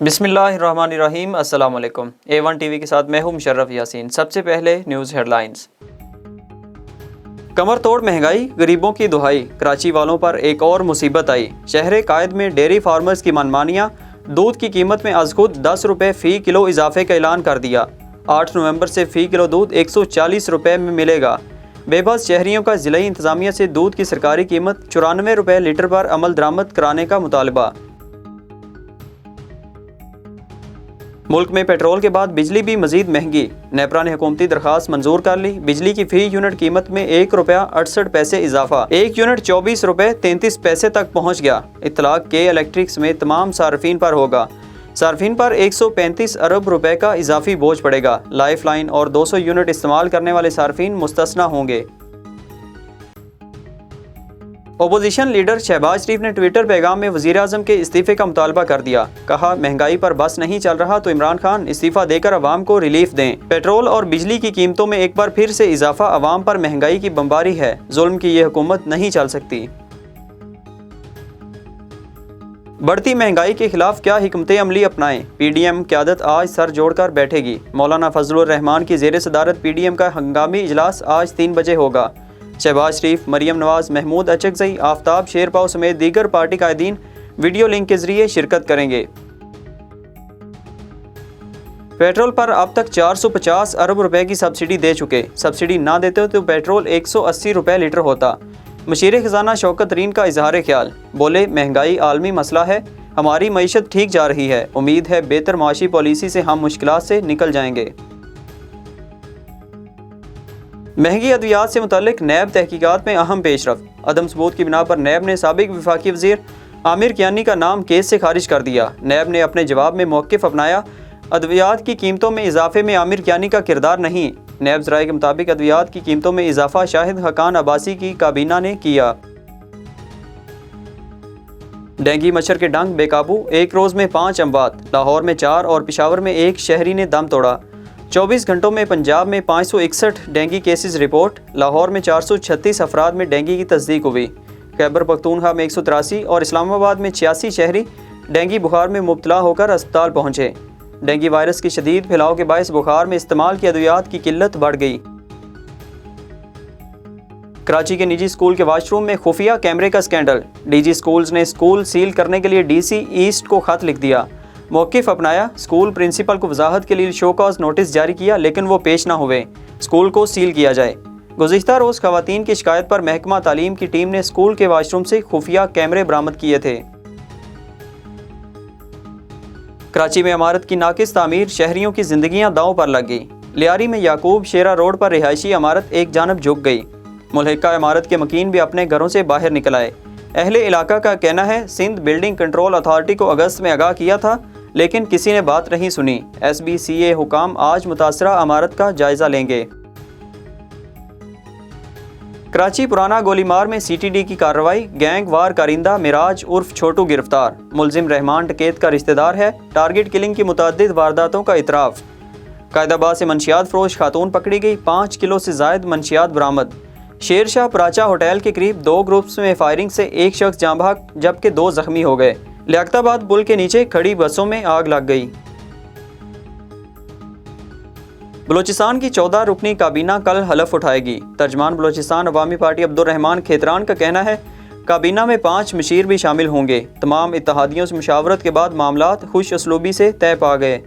बिस्मिल्लाहिर्रहमानिर्रहीम। अस्सलाम वालेकुम। A1 टीवी के साथ मैं हूं मुशर्रफ यासीन। सबसे पहले न्यूज़ हेडलाइंस। कमर तोड़ महंगाई, गरीबों की दुहाई, कराची वालों पर एक और मुसीबत आई। शहर कायद में डेयरी फार्मर्स की मनमानियां, दूध की कीमत में आज खुद 10 रुपये फ़ी किलो इजाफे का ऐलान कर दिया। 8 नवंबर से फ़ी किलो दूध 140 रुपये में मिलेगा। बेबस शहरियों का ज़िला इंतज़ामिया से दूध की सरकारी कीमत 94 रुपये लीटर पर अमल दरामद कराने का मुतालबा। मुल्क में पेट्रोल के बाद बिजली भी मजीद महंगी। नेपरा ने हुकूमती दरखास्त मंजूर कर ली। बिजली की फी यूनिट कीमत में 1 रुपया 68 पैसे इजाफा, 1 यूनिट 24 रुपये 33 पैसे तक पहुँच गया। इतलाक के इलेक्ट्रिक समेत तमाम सार्फिन पर होगा। सार्फिन पर 135 अरब रुपए का इजाफी बोझ पड़ेगा। लाइफ लाइन और 200 यूनिट इस्तेमाल करने वाले सार्फिन मुस्तस्ना होंगे। ओपोजिशन लीडर शहबाज शरीफ ने ट्विटर पैगाम में वज़ीर आज़म के इस्तीफ़े का मुतालबा कर दिया। कहा, महंगाई पर बस नहीं चल रहा तो इमरान खान इस्तीफ़ा देकर अवाम को रिलीफ दें। पेट्रोल और बिजली की कीमतों में एक बार फिर से इजाफा अवाम पर महंगाई की बमबारी है। जुल्म की ये हुकूमत नहीं चल सकती। बढ़ती महंगाई के खिलाफ क्या हिकमत अमली अपनाएं? PDM क़यादत आज सर जोड़कर बैठेगी। मौलाना फजलुर रहमान की ज़ेर सदारत PDM का हंगामी इजलास आज 3 बजे होगा। शहबाज शरीफ, मरियम नवाज, महमूद अचकज़ई, आफ्ताब शेरपाव समेत दीगर पार्टी कायदीन वीडियो लिंक के जरिए शिरकत करेंगे। पेट्रोल पर अब तक 450 अरब रुपए की सब्सिडी दे चुके। सब्सिडी ना देते तो पेट्रोल 180 रुपए लीटर होता। मशीर खजाना शौकत तरीन का इजहार ख्याल, बोले, महंगाई आलमी मसला है, हमारी मईशत ठीक जा रही है, उम्मीद है बेहतर माशी पॉलिसी से हम मुश्किलात से निकल जाएंगे। महंगी अद्वियात से मुतल्लिक नैब तहकीकात में अहम पेशरफ। अदम सबूत की बिना पर नैब ने साबिक वफाकी वज़ीर आमिर कियानी का नाम केस से खारिज कर दिया। नैब ने अपने जवाब में मौक़िफ़ अपनाया, अद्वियात की कीमतों में इजाफे में आमिर कियानी का किरदार नहीं। नैब ज़राए के मुताबिक अद्वियात की कीमतों में इजाफा शाहिद हकान अब्बासी की काबीना ने किया। डेंगू मच्छर के डंक बेकाबू, एक रोज़ में 5 अमवात। लाहौर में 4 और पेशावर में 1 शहरी ने दम तोड़ा। 24 घंटों में पंजाब में 561 डेंगू केसेस रिपोर्ट। लाहौर में 436 अफराद में डेंगू की तस्दीक हुई। खैबर पख्तूनख्वा में 183 और इस्लामाबाद में 86 शहरी डेंगू बुखार में मुब्तला होकर अस्पताल पहुँचे। डेंगू वायरस के शदीद फैलाव के बायस बुखार में इस्तेमाल की अद्वियात की किल्लत बढ़ गई। कराची के निजी स्कूल के वाशरूम में खुफिया कैमरे का स्कैंडल। DG स्कूल्स ने स्कूल सील करने के लिए DC ईस्ट को खत लिख दिया। मौक़िफ़ अपनाया, स्कूल प्रिंसिपल को वजाहत के लिए शो कॉज नोटिस जारी किया, लेकिन वो पेश ना हुए। स्कूल को सील किया जाए। गुज़िश्ता रोज़ ख़वातीन की शिकायत पर महकमा तालीम की टीम ने स्कूल के वाशरूम से खुफिया कैमरे बरामद किए थे। कराची में इमारत की नाकिस तामीर, शहरियों की जिंदगियां दांव पर लग गई। लियारी में याकूब शेरा रोड पर रिहायशी इमारत एक जानब झुक गई। मुल्हिका इमारत के मकीन भी अपने घरों से बाहर निकल आए। अहले इलाका का कहना है, सिंध बिल्डिंग कंट्रोल अथॉरिटी को अगस्त में आगाह किया था, लेकिन किसी ने बात नहीं सुनी। SBCA हुकाम आज मुतासरा इमारत का जायजा लेंगे। कराची पुराना गोलीमार में CTD की कार्रवाई। गैंग वार कारिंदा मिराज उर्फ छोटू गिरफ्तार। मुलजिम रहमान डकैत का रिश्तेदार है। टारगेट किलिंग की मुतअद्दिद वारदातों का इतराफ़। कायदाबाद से मंशियात फरोश खातून पकड़ी गई। 5 किलो से जायद मंशियात बरामद। शेरशाह प्राचा होटल के करीब 2 ग्रुप्स में फायरिंग से 1 शख्स जाँ भाग जबकि 2 जख्मी हो गए। लियाकताबाद पुल के नीचे खड़ी बसों में आग लग गई। बलोचिस्तान की 14 रुकनी काबीना कल हलफ उठाएगी। तर्जमान बलोचिस्तान अवामी पार्टी अब्दुर्रहमान खेतरान का कहना है, काबीना में 5 मशीर भी शामिल होंगे। तमाम इत्तेहादियों से मुशावरत के बाद मामलात खुश असलूबी से तय पा गए।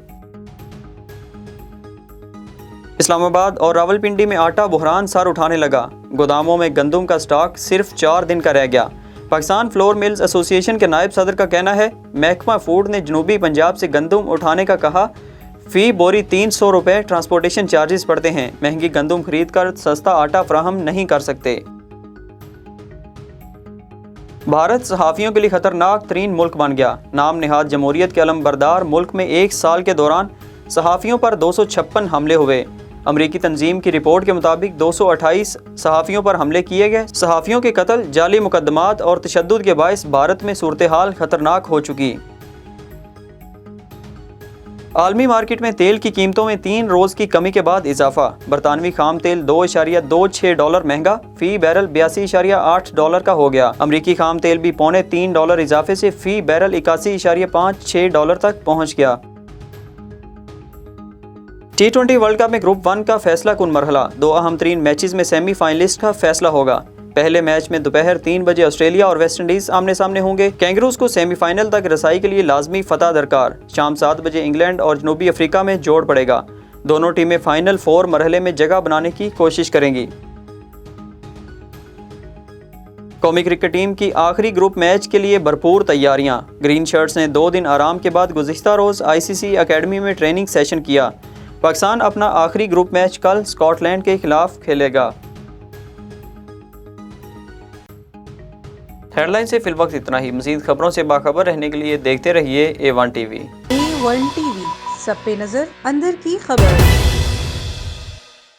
इस्लामाबाद और रावलपिंडी में आटा बुहरान सर उठाने लगा। गोदामों में गंदम का स्टॉक सिर्फ 4 दिन का रह गया। पाकिस्तान फ्लोर मिल्स एसोसिएशन के नायब सदर का कहना है, महकमा फूड ने जनूबी पंजाब से गंदम उठाने का कहा। फ़ी बोरी 300 रुपये ट्रांसपोर्टेशन चार्जेस पड़ते हैं। महंगी गंदम खरीद कर सस्ता आटा फराहम नहीं कर सकते। भारत सहाफ़ियों के लिए ख़तरनाक तरीन मुल्क बन गया। नाम निहाद जमहूरियत के अलमबरदार मुल्क में 1 साल के दौरान सहाफ़ियों पर 256 हमले हुए। अमरीकी तंजीम की रिपोर्ट के मुताबिक 228 सहाफ़ियों पर हमले किए गए। सहाफ़ियों के कत्ल, जाली मुकदमात और तशद्दुद के बायस भारत में सूरत हाल ख़तरनाक हो चुकी। आलमी मार्केट में तेल की कीमतों में 3 रोज़ की कमी के बाद इजाफा। बरतानवी खाम तेल $2.26 महंगा फी बैरल $82.8 का हो गया। अमरीकी खाम तेल भी $3 इजाफे से फी बैरल $81.56 तक पहुँच गया। T20 वर्ल्ड कप में ग्रुप 1 का फैसला कुन मरहला। 2 अहम तरीन मैचेस में सेमीफाइनलिस्ट का फैसला होगा। पहले मैच में दोपहर 3 बजे ऑस्ट्रेलिया और वेस्ट इंडीज आमने सामने होंगे। कैंगरूज को सेमीफाइनल तक रसाई के लिए लाजमी फतह दरकार। शाम 7 बजे इंग्लैंड और जनूबी अफ्रीका में जोड़ पड़ेगा। दोनों टीमें फाइनल 4 मरहले में जगह बनाने की कोशिश करेंगी। कौमी क्रिकेट टीम की आखिरी ग्रुप मैच के लिए भरपूर तैयारियां। ग्रीन शर्ट्स ने 2 दिन आराम के बाद गुज़िश्ता रोज़ ICC अकेडमी में ट्रेनिंग सेशन किया। पाकिस्तान अपना आखिरी ग्रुप मैच कल स्कॉटलैंड के खिलाफ खेलेगा। हेडलाइन से फिलवक्त इतना ही। मज़ीद खबरों से बाखबर रहने के लिए देखते रहिए A1 TV। A1 TV, सब पे नजर, अंदर की खबर।